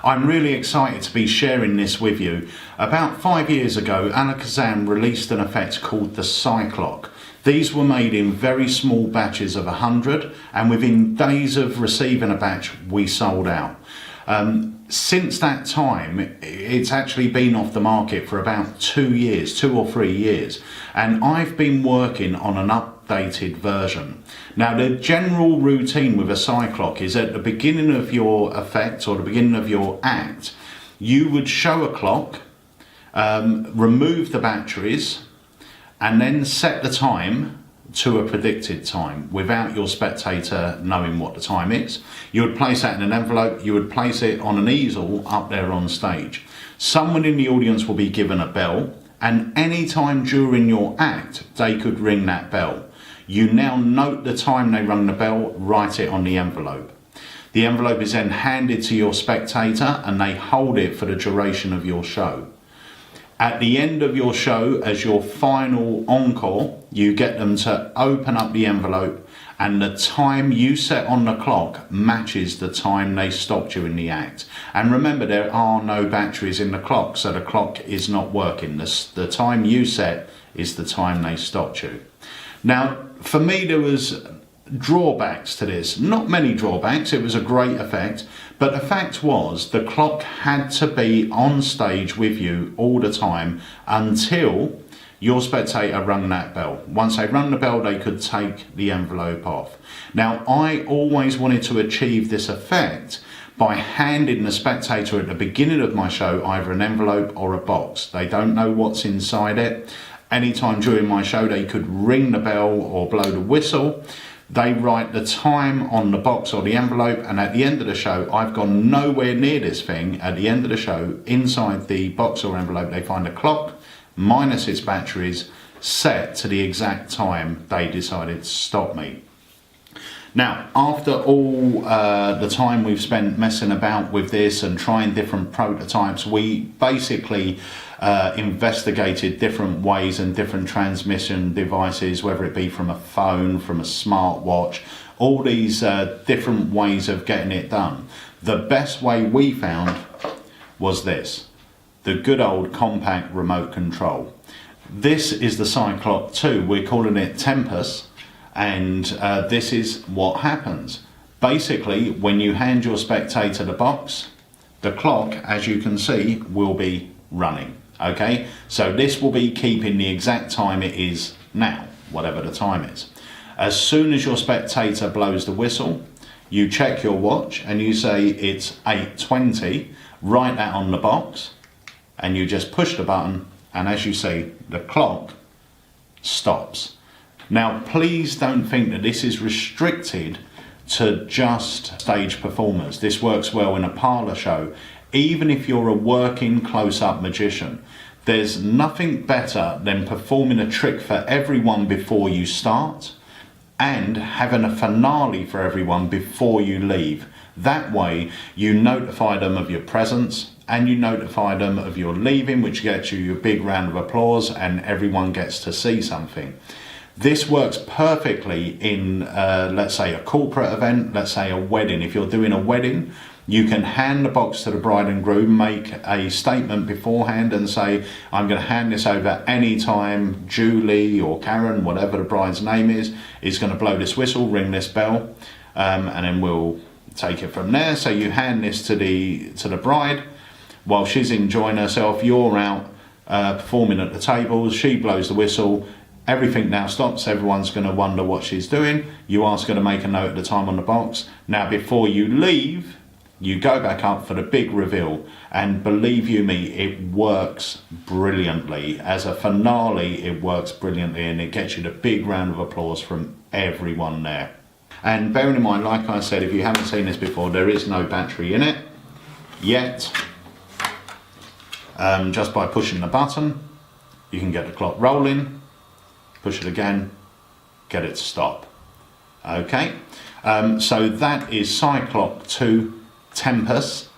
I'm really excited to be sharing this with you. About 5 years ago, Alakazam released an effect called the Psyclock. These were made in very small batches of 100, and within days of receiving a batch, we sold out. Since that time, it's actually been off the market for about 2 or 3 years, and I've been working on an updated version. Now, the general routine with a Psyclock is at the beginning of your effect or the beginning of your act, you would show a clock, remove the batteries, and then set the time to a predicted time without your spectator knowing what the time is. You would place that in an envelope, you would place it on an easel up there on stage. Someone in the audience will be given a bell, and any time during your act, they could ring that bell. You now note the time they rung the bell, write it on the envelope. The envelope is then handed to your spectator and they hold it for the duration of your show. At the end of your show, as your final encore, you get them to open up the envelope, and the time you set on the clock matches the time they stopped you in the act. And remember, there are no batteries in the clock, so the clock is not working. The time you set is the time they stopped you. Now, for me, there was drawbacks to this. Not many drawbacks, it was a great effect, but the fact was the clock had to be on stage with you all the time until your spectator rung that bell. Once they rung the bell, they could take the envelope off. Now, I always wanted to achieve this effect by handing the spectator at the beginning of my show either an envelope or a box. They don't know what's inside it. Anytime during my show, they could ring the bell or blow the whistle. They write the time on the box or the envelope, and at the end of the show, I've gone nowhere near this thing. At the end of the show, inside the box or envelope, they find a clock minus its batteries set to the exact time they decided to stop me. Now, after all the time we've spent messing about with this and trying different prototypes, we basically investigated different ways and different transmission devices, whether it be from a phone, from a smartwatch, all these different ways of getting it done. The best way we found was this, the good old compact remote control. This is the Psyclock 2, we're calling it Tempus, and this is what happens. Basically, when you hand your spectator the box, the clock, as you can see, will be running. Okay, so this will be keeping the exact time it is now, whatever the time is. As soon as your spectator blows the whistle, you check your watch and you say it's 8:20, write that on the box, and you just push the button, and as you say, the clock stops. Now, please don't think that this is restricted to just stage performers. This works well in a parlour show. Even if you're a working close-up magician, there's nothing better than performing a trick for everyone before you start and having a finale for everyone before you leave. That way, you notify them of your presence and you notify them of your leaving, which gets you your big round of applause and everyone gets to see something. This works perfectly in, let's say, a corporate event, let's say a wedding. If you're doing a wedding, you can hand the box to the bride and groom, make a statement beforehand and say, I'm going to hand this over anytime Julie or Karen, whatever the bride's name is going to blow this whistle, ring this bell, and then we'll take it from there. So you hand this to the bride while she's enjoying herself. You're out performing at the tables, she blows the whistle. Everything now stops, everyone's going to wonder what she's doing. You ask her to make a note of the time on the box. Now, before you leave, you go back up for the big reveal, and believe you me, it works brilliantly. As a finale, it works brilliantly, and it gets you the big round of applause from everyone there. And bearing in mind, like I said, if you haven't seen this before, there is no battery in it yet. Just by pushing the button, you can get the clock rolling. Push it again, get it to stop. Okay, so that is Psyclock 2 Tempus.